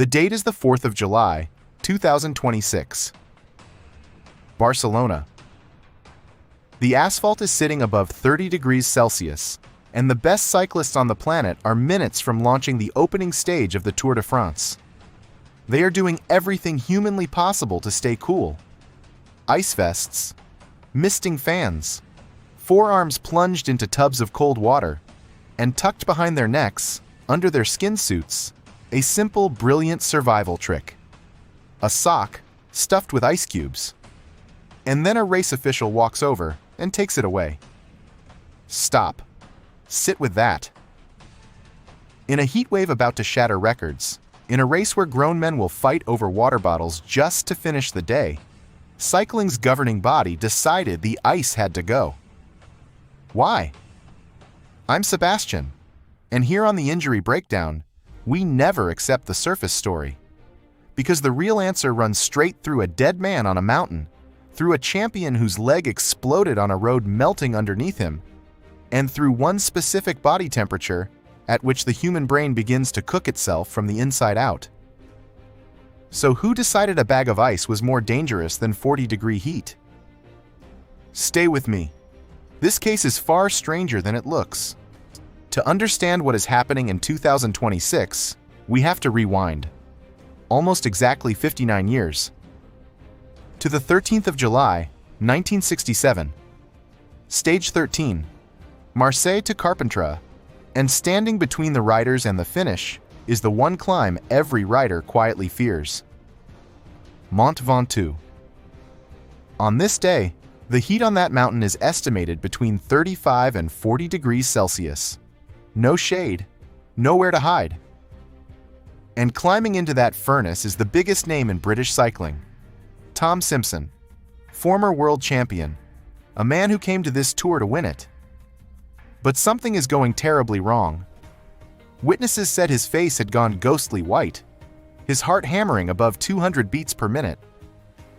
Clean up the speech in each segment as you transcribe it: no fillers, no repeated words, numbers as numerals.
The date is the 4th of July, 2026. Barcelona. The asphalt is sitting above 30 degrees Celsius, and the best cyclists on the planet are minutes from launching the opening stage of the Tour de France. They are doing everything humanly possible to stay cool. Ice vests, misting fans, forearms plunged into tubs of cold water, and tucked behind their necks, under their skin suits, a simple, brilliant survival trick. A sock stuffed with ice cubes. And then a race official walks over and takes it away. Stop. Sit with that. In a heat wave about to shatter records, in a race where grown men will fight over water bottles just to finish the day, cycling's governing body decided the ice had to go. Why? I'm Sebastian, and here on the Injury Breakdown, we never accept the surface story. Because the real answer runs straight through a dead man on a mountain, through a champion whose leg exploded on a road melting underneath him, and through one specific body temperature at which the human brain begins to cook itself from the inside out. So who decided a bag of ice was more dangerous than 40-degree heat? Stay with me. This case is far stranger than it looks. To understand what is happening in 2026, we have to rewind. Almost exactly 59 years. To the 13th of July, 1967. Stage 13. Marseille to Carpentras. And standing between the riders and the finish is the one climb every rider quietly fears. Mont Ventoux. On this day, the heat on that mountain is estimated between 35 and 40 degrees Celsius. No shade, nowhere to hide. And climbing into that furnace is the biggest name in British cycling. Tom Simpson, former world champion, a man who came to this tour to win it. But something is going terribly wrong. Witnesses said his face had gone ghostly white, his heart hammering above 200 beats per minute.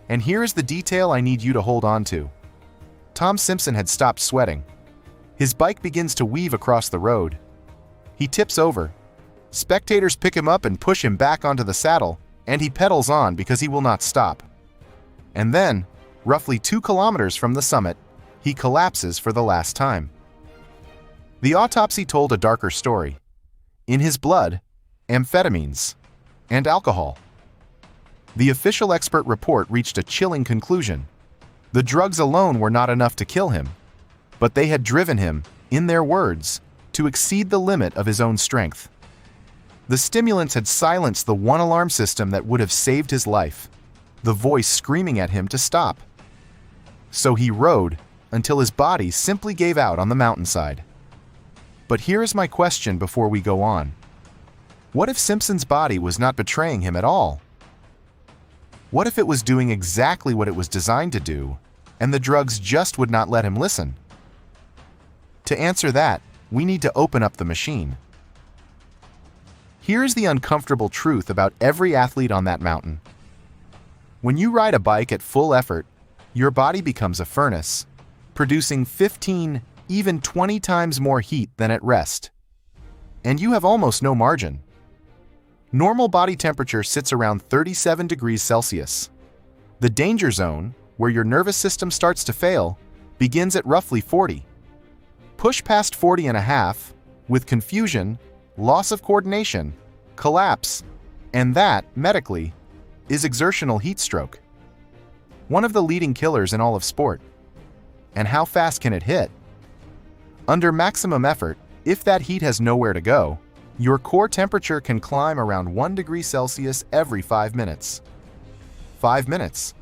And here is the detail I need you to hold on to. Tom Simpson had stopped sweating. His bike begins to weave across the road. He tips over. Spectators pick him up and push him back onto the saddle, and he pedals on because he will not stop. And then, roughly 2 kilometers from the summit, he collapses for the last time. The autopsy told a darker story. In his blood, amphetamines, and alcohol. The official expert report reached a chilling conclusion. The drugs alone were not enough to kill him, but they had driven him, in their words, to exceed the limit of his own strength. The stimulants had silenced the one alarm system that would have saved his life, the voice screaming at him to stop. So he rode until his body simply gave out on the mountainside. But here is my question before we go on. What if Simpson's body was not betraying him at all? What if it was doing exactly what it was designed to do, and the drugs just would not let him listen? To answer that, we need to open up the machine. Here is the uncomfortable truth about every athlete on that mountain. When you ride a bike at full effort, your body becomes a furnace, producing 15, even 20 times more heat than at rest. And you have almost no margin. Normal body temperature sits around 37 degrees Celsius. The danger zone, where your nervous system starts to fail, begins at roughly 40. Push past 40.5, with confusion, loss of coordination, collapse, and that, medically, is exertional heat stroke. One of the leading killers in all of sport. And how fast can it hit? Under maximum effort, if that heat has nowhere to go, your core temperature can climb around 1 degree Celsius every 5 minutes. 5 minutes.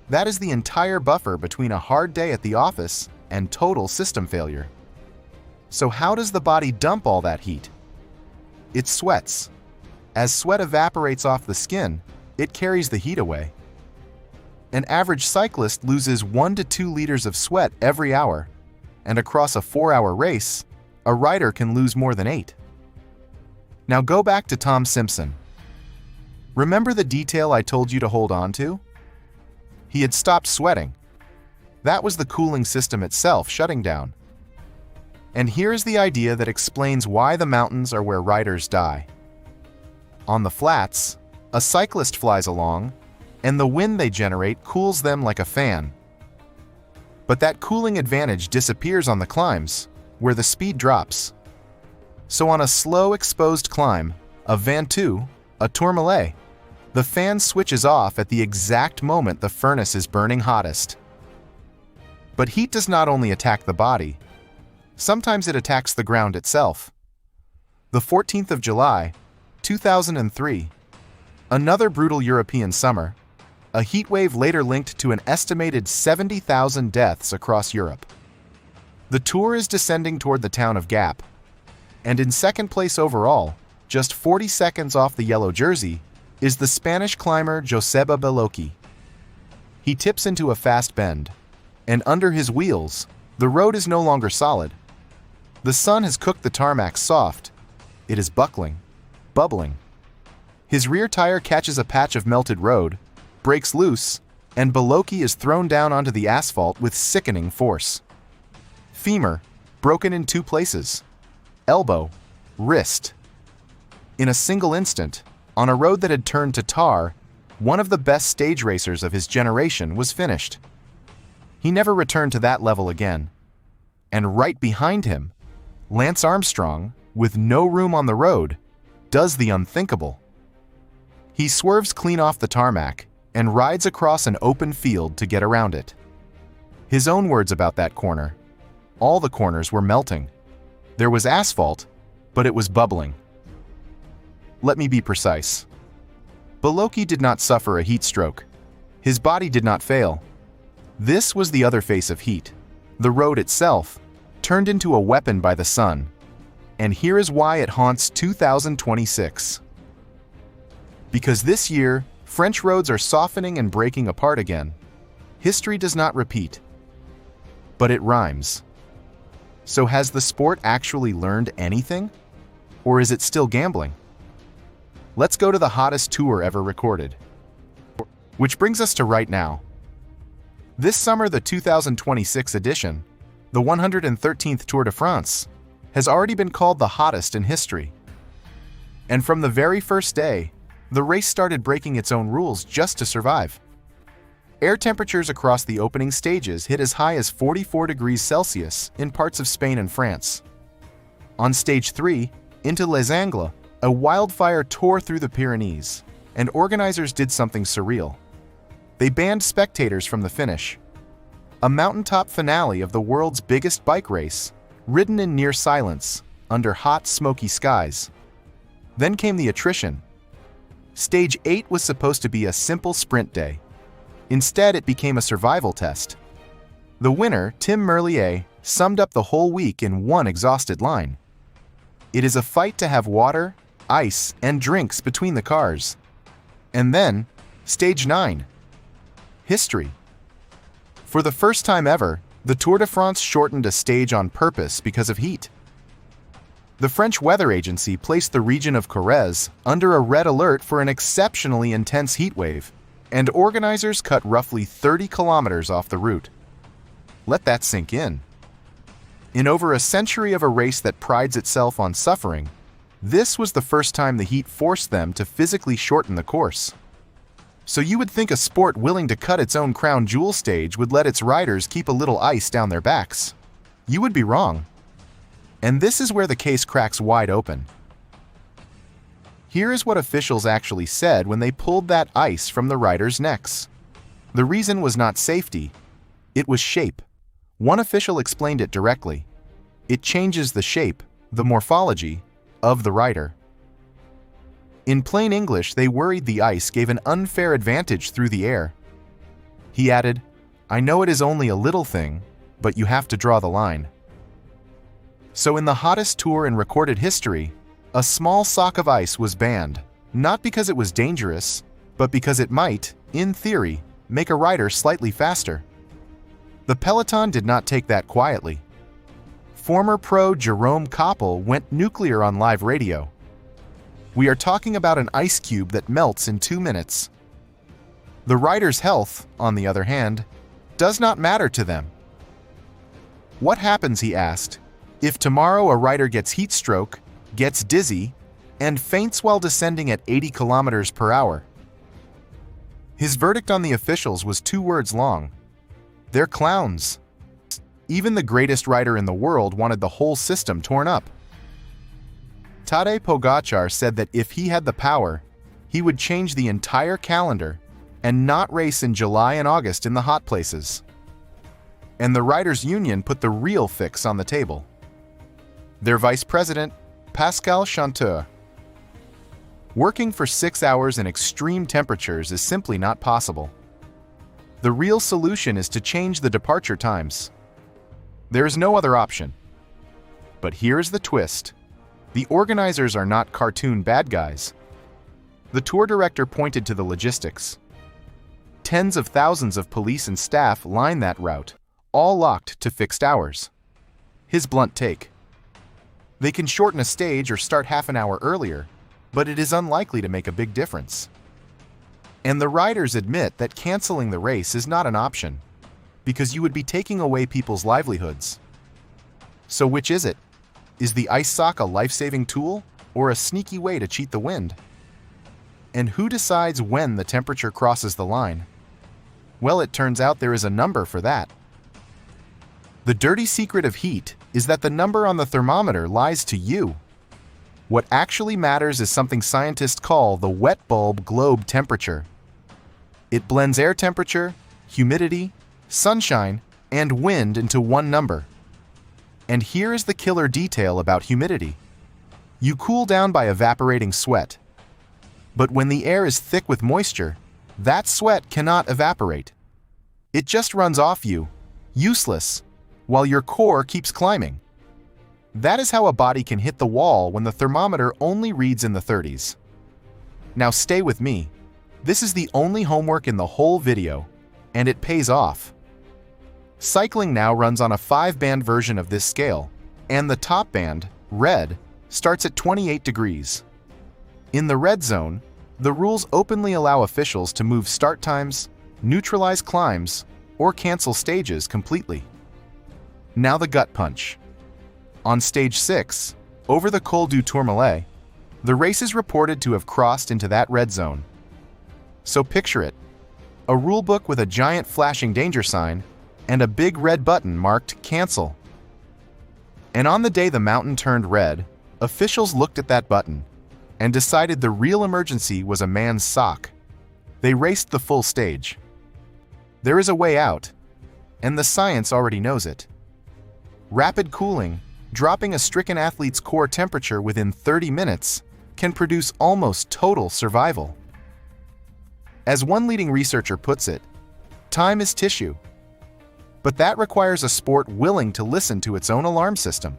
That is the entire buffer between a hard day at the office and total system failure. So how does the body dump all that heat? It sweats. As sweat evaporates off the skin, it carries the heat away. An average cyclist loses 1 to 2 liters of sweat every hour, and across a 4-hour race, a rider can lose more than 8. Now go back to Tom Simpson. Remember the detail I told you to hold on to? He had stopped sweating. That was the cooling system itself shutting down. And here's the idea that explains why the mountains are where riders die. On the flats, a cyclist flies along, and the wind they generate cools them like a fan. But that cooling advantage disappears on the climbs, where the speed drops. So on a slow exposed climb, a Ventoux, a Tourmalet, the fan switches off at the exact moment the furnace is burning hottest. But heat does not only attack the body, sometimes it attacks the ground itself. The 14th of July, 2003, another brutal European summer, a heat wave later linked to an estimated 70,000 deaths across Europe. The Tour is descending toward the town of Gap, and in second place overall, just 40 seconds off the yellow jersey, is the Spanish climber Joseba Beloki. He tips into a fast bend, and under his wheels, the road is no longer solid. The sun has cooked the tarmac soft. It is buckling, bubbling. His rear tire catches a patch of melted road, breaks loose, and Beloki is thrown down onto the asphalt with sickening force. Femur, broken in 2 places. Elbow, wrist. In a single instant, on a road that had turned to tar, one of the best stage racers of his generation was finished. He never returned to that level again. And right behind him, Lance Armstrong, with no room on the road, does the unthinkable. He swerves clean off the tarmac and rides across an open field to get around it. His own words about that corner: all the corners were melting. There was asphalt, but it was bubbling. Let me be precise. Beloki did not suffer a heat stroke. His body did not fail. This was the other face of heat, the road itself, turned into a weapon by the sun. And here is why it haunts 2026. Because this year, French roads are softening and breaking apart again. History does not repeat, but it rhymes. So has the sport actually learned anything? Or is it still gambling? Let's go to the hottest tour ever recorded. Which brings us to right now. This summer, the 2026 edition, the 113th Tour de France, has already been called the hottest in history. And from the very first day, the race started breaking its own rules just to survive. Air temperatures across the opening stages hit as high as 44 degrees Celsius in parts of Spain and France. On stage 3, into Les Angles, a wildfire tore through the Pyrenees, and organizers did something surreal. They banned spectators from the finish. A mountaintop finale of the world's biggest bike race, ridden in near silence, under hot, smoky skies. Then came the attrition. Stage 8 was supposed to be a simple sprint day. Instead, it became a survival test. The winner, Tim Merlier, summed up the whole week in one exhausted line: "It is a fight to have water, ice, and drinks between the cars." And then, stage 9. History. For the first time ever, the Tour de France shortened a stage on purpose because of heat. The French weather agency placed the region of Corrèze under a red alert for an exceptionally intense heat wave, and organizers cut roughly 30 kilometers off the route. Let that sink in. In over a century of a race that prides itself on suffering, this was the first time the heat forced them to physically shorten the course. So you would think a sport willing to cut its own crown jewel stage would let its riders keep a little ice down their backs. You would be wrong. And this is where the case cracks wide open. Here is what officials actually said when they pulled that ice from the riders' necks. The reason was not safety, it was shape. One official explained it directly. It changes the shape, the morphology, of the rider. In plain English, they worried the ice gave an unfair advantage through the air. He added, "I know it is only a little thing, but you have to draw the line." So in the hottest tour in recorded history, a small sock of ice was banned, not because it was dangerous, but because it might, in theory, make a rider slightly faster. The Peloton did not take that quietly. Former pro Jerome Koppel went nuclear on live radio. We are talking about an ice cube that melts in 2 minutes. The rider's health, on the other hand, does not matter to them. What happens, he asked, if tomorrow a rider gets heat stroke, gets dizzy, and faints while descending at 80 kilometers per hour. His verdict on the officials was 2 words long: "They're clowns." Even the greatest rider in the world wanted the whole system torn up. Tadej Pogačar said that if he had the power, he would change the entire calendar and not race in July and August in the hot places. And the Riders' Union put the real fix on the table. Their vice president, Pascal Chanteur. Working for 6 hours in extreme temperatures is simply not possible. The real solution is to change the departure times. There is no other option. But here's the twist. The organizers are not cartoon bad guys. The tour director pointed to the logistics. Tens of thousands of police and staff line that route, all locked to fixed hours. His blunt take: they can shorten a stage or start half an hour earlier, but it is unlikely to make a big difference. And the riders admit that canceling the race is not an option, because you would be taking away people's livelihoods. So which is it? Is the ice sock a life-saving tool, or a sneaky way to cheat the wind? And who decides when the temperature crosses the line? Well, it turns out there is a number for that. The dirty secret of heat is that the number on the thermometer lies to you. What actually matters is something scientists call the wet bulb globe temperature. It blends air temperature, humidity, sunshine, and wind into one number. And here is the killer detail about humidity. You cool down by evaporating sweat. But when the air is thick with moisture, that sweat cannot evaporate. It just runs off you, useless, while your core keeps climbing. That is how a body can hit the wall when the thermometer only reads in the 30s. Now stay with me. This is the only homework in the whole video, and it pays off. Cycling now runs on a 5-band version of this scale, and the top band, red, starts at 28 degrees. In the red zone, the rules openly allow officials to move start times, neutralize climbs, or cancel stages completely. Now the gut punch. On stage 6, over the Col du Tourmalet, the race is reported to have crossed into that red zone. So picture it: a rulebook with a giant flashing danger sign and a big red button marked "Cancel." And on the day the mountain turned red, officials looked at that button and decided the real emergency was a man's sock. They raced the full stage. There is a way out, and the science already knows it. Rapid cooling, dropping a stricken athlete's core temperature within 30 minutes, can produce almost total survival. As one leading researcher puts it, time is tissue. But that requires a sport willing to listen to its own alarm system.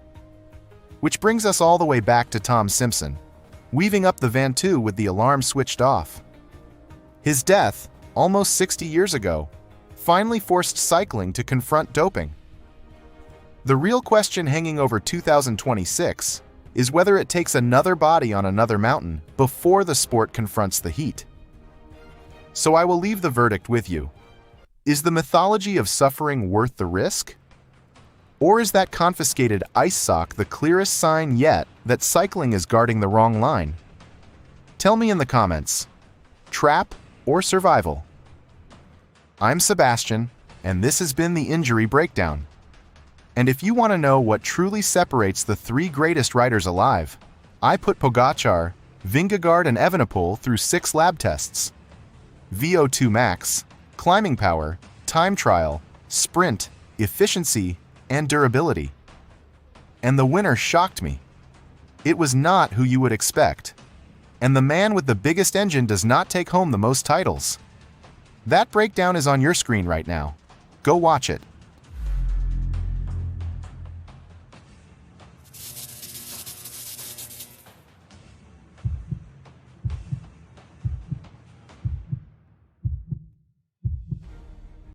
Which brings us all the way back to Tom Simpson, weaving up the Ventoux with the alarm switched off. His death, almost 60 years ago, finally forced cycling to confront doping. The real question hanging over 2026 is whether it takes another body on another mountain before the sport confronts the heat. So I will leave the verdict with you. Is the mythology of suffering worth the risk? Or is that confiscated ice sock the clearest sign yet that cycling is guarding the wrong line? Tell me in the comments. Trap or survival? I'm Sebastian, and this has been the Injury Breakdown. And if you want to know what truly separates the 3 greatest riders alive, I put Pogačar, Vingegaard, and Evenepoel through 6 lab tests. VO2 max, climbing power, time trial, sprint, efficiency, and durability. And the winner shocked me. It was not who you would expect. And the man with the biggest engine does not take home the most titles. That breakdown is on your screen right now. Go watch it.